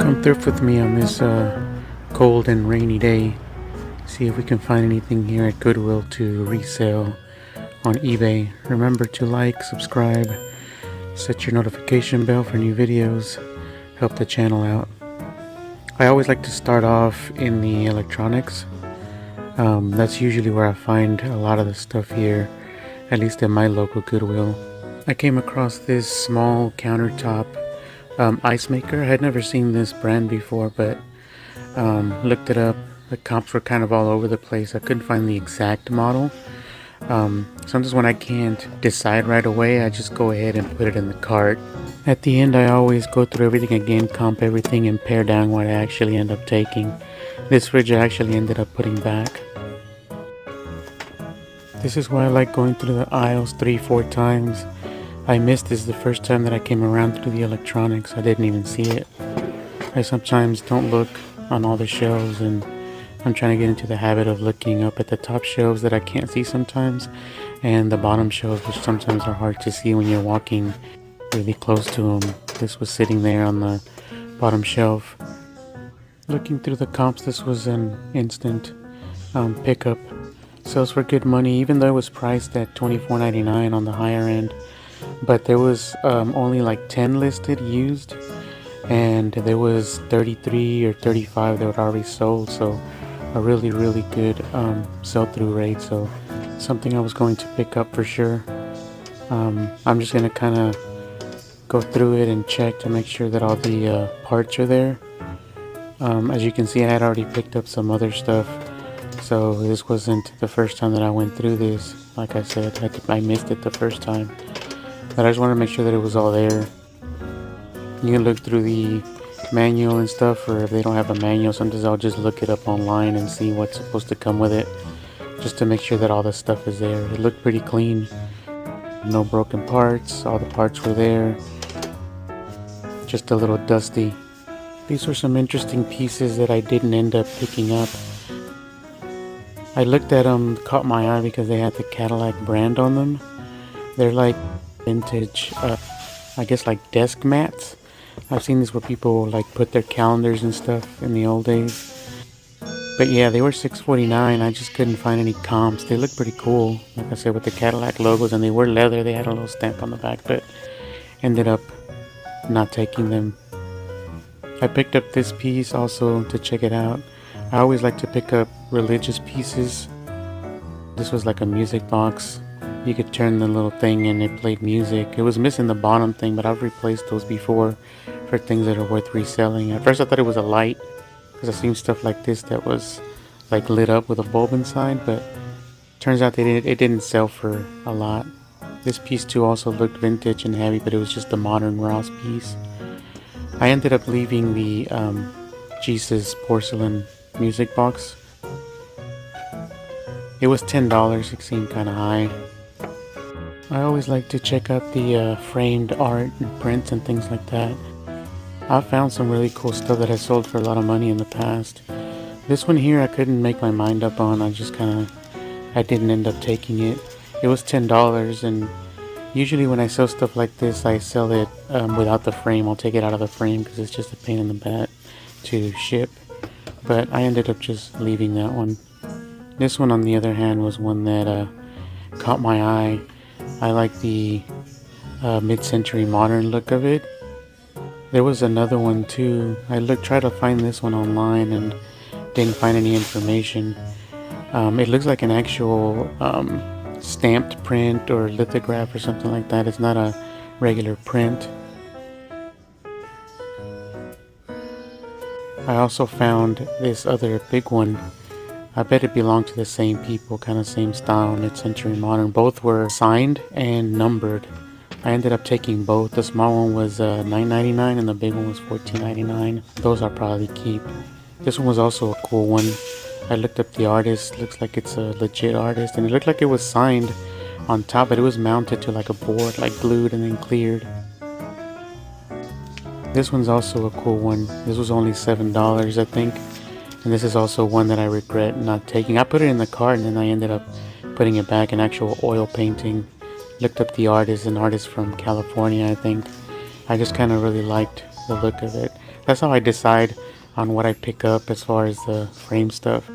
Come thrift with me on this cold and rainy day. See if we can find anything here at Goodwill to resell on eBay. Remember to like, subscribe, set your notification bell for new videos, help the channel out. I always like to start off in the electronics. That's usually where I find a lot of the stuff here, at least at my local Goodwill. I came across this small countertop ice maker. I had never seen this brand before, but looked it up. The comps were kind of all over the place. I couldn't find the exact model. Sometimes when I can't decide right away, I just go ahead and put it in the cart. At the end, I always go through everything again, comp everything, and pare down what I actually end up taking. This fridge I actually ended up putting back. This is why I like going through the aisles 3-4 times. I missed this the first time that I came around through the electronics. I didn't even see it. I sometimes don't look on all the shelves, and I'm trying to get into the habit of looking up at the top shelves that I can't see sometimes, and the bottom shelves, which sometimes are hard to see when you're walking really close to them. This was sitting there on the bottom shelf. Looking through the comps, this was an instant pickup. Sells for good money, even though it was priced at $24.99 on the higher end. But there was only like 10 listed used, and there was 33 or 35 that were already sold, so a really good sell-through rate. So something I was going to pick up for sure. I'm just gonna kind of go through it and check to make sure that all the parts are there. As you can see, I had already picked up some other stuff, so this wasn't the first time that I went through this. Like I said, I missed it the first time, but I just wanted to make sure that it was all there. You can look through the manual and stuff, or if they don't have a manual, sometimes I'll just look it up online and see what's supposed to come with it, just to make sure that all the stuff is there. It looked pretty clean, no broken parts, all the parts were there, just a little dusty. These were some interesting pieces that I didn't end up picking up. I looked at them, caught my eye because they had the Cadillac brand on them. They're like vintage, I guess like desk mats. I've seen this where people like put their calendars and stuff in the old days. But yeah, they were $6.49. I just couldn't find any comps. They look pretty cool, like I said, with the Cadillac logos, and they were leather. They had a little stamp on the back, but ended up not taking them. I picked up this piece also to check it out. I always like to pick up religious pieces. This was like a music box. You could turn the little thing and it played music. It was missing the bottom thing, but I've replaced those before for things that are worth reselling. At first I thought it was a light, because I've seen stuff like this that was like lit up with a bulb inside, but turns out it didn't sell for a lot. This piece too also looked vintage and heavy, but it was just a modern Ross piece. I ended up leaving the Jesus porcelain music box. It was $10. It seemed kind of high. I always like to check out the framed art and prints and things like that. I found some really cool stuff that I sold for a lot of money in the past. This one here I couldn't make my mind up on. I didn't end up taking it. It was $10, and usually when I sell stuff like this, I sell it without the frame. I'll take it out of the frame because it's just a pain in the butt to ship. But I ended up just leaving that one. This one, on the other hand, was one that caught my eye. I like the mid-century modern look of it. There was another one too. I tried to find this one online and didn't find any information. It looks like an actual stamped print or lithograph or something like that. It's not a regular print. I also found this other big one. I bet it belonged to the same people, kind of same style, mid-century modern. Both were signed and numbered. I ended up taking both. The small one was $9.99 and the big one was $14.99. Those I'll probably keep. This one was also a cool one. I looked up the artist. Looks like it's a legit artist, and it looked like it was signed on top, but it was mounted to like a board, like glued and then cleared. This one's also a cool one. This was only $7, I think. And this is also one that I regret not taking. I put it in the cart and then I ended up putting it back, an actual oil painting. Looked up the artist, an artist from California, I think. I just kind of really liked the look of it. That's how I decide on what I pick up as far as the frame stuff.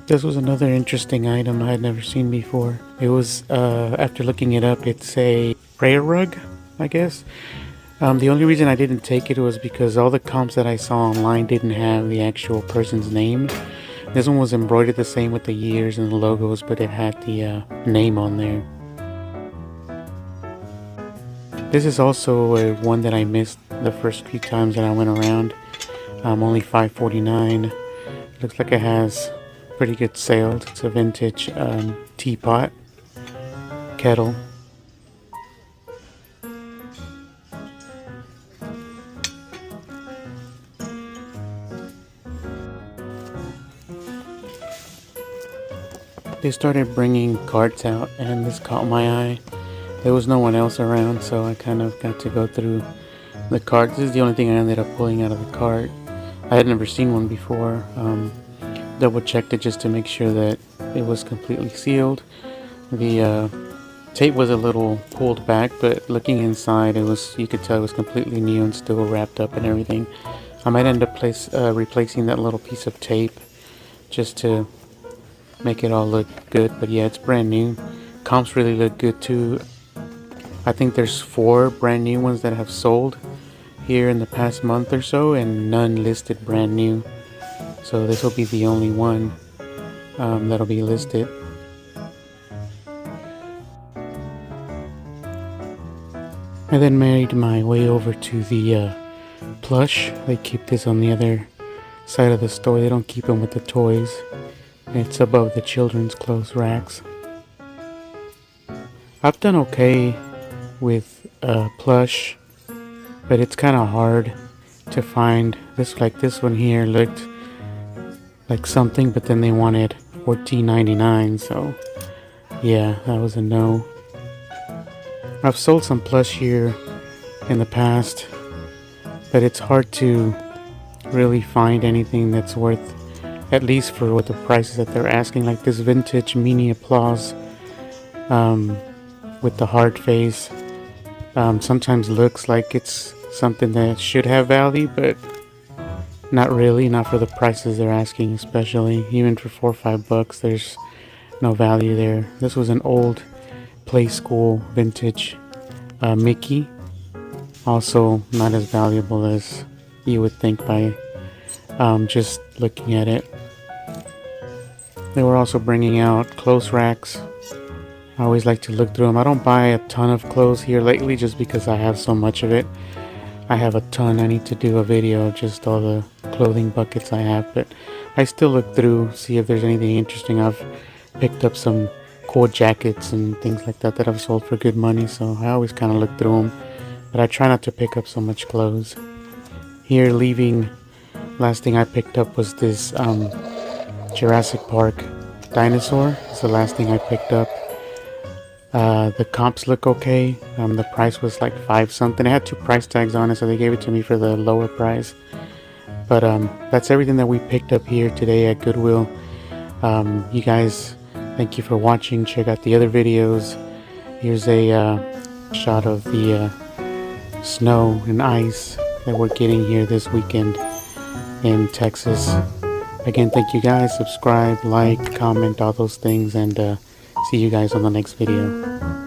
This was another interesting item I had never seen before. It was, after looking it up, it's a prayer rug, I guess. The only reason I didn't take it was because all the comps that I saw online didn't have the actual person's name. This one was embroidered the same with the years and the logos, but it had the name on there. This is also one that I missed the first few times that I went around. Only $5.49. Looks like it has pretty good sales. It's a vintage teapot, kettle. They started bringing carts out, and this caught my eye. There was no one else around, so I kind of got to go through the cart. This is the only thing I ended up pulling out of the cart. I had never seen one before. Double checked it just to make sure that it was completely sealed. The tape was a little pulled back, but looking inside, you could tell it was completely new and still wrapped up and everything. I might end up replacing that little piece of tape just to make it all look good. But yeah, it's brand new. Comps really look good too. I think there's 4 brand new ones that have sold here in the past month or so, and none listed brand new. So this will be the only one that'll be listed. I then made my way over to the plush. They keep this on the other side of the store. They don't keep them with the toys. It's above the children's clothes racks. I've done okay with plush, but it's kind of hard to find. This one here looked like something, but then they wanted $14.99, so yeah, that was a no. I've sold some plush here in the past, but it's hard to really find anything that's worth, at least for what the prices that they're asking. Like this vintage Mini Applause with the hard face sometimes looks like it's something that should have value, but not really, not for the prices they're asking. Especially even for $4 or $5, there's no value there. This was an old play school vintage Mickey, also not as valuable as you would think by just looking at it. They were also bringing out clothes racks. I always like to look through them. I don't buy a ton of clothes here lately just because I have so much of it. I have a ton. I need to do a video of just all the clothing buckets I have, but I still look through, see if there's anything interesting. I've picked up some cool jackets and things like that that I've sold for good money, so I always kind of look through them, but I try not to pick up so much clothes. Here, leaving, last thing I picked up was this Jurassic Park dinosaur. It's the last thing I picked up. The comps look okay. The price was like $5 something. It had 2 price tags on it, so they gave it to me for the lower price. But that's everything that we picked up here today at Goodwill. You guys, thank you for watching. Check out the other videos. Here's a shot of the snow and ice that we're getting here this weekend in Texas. Again, thank you guys. Subscribe, like, comment, all those things, and see you guys on the next video.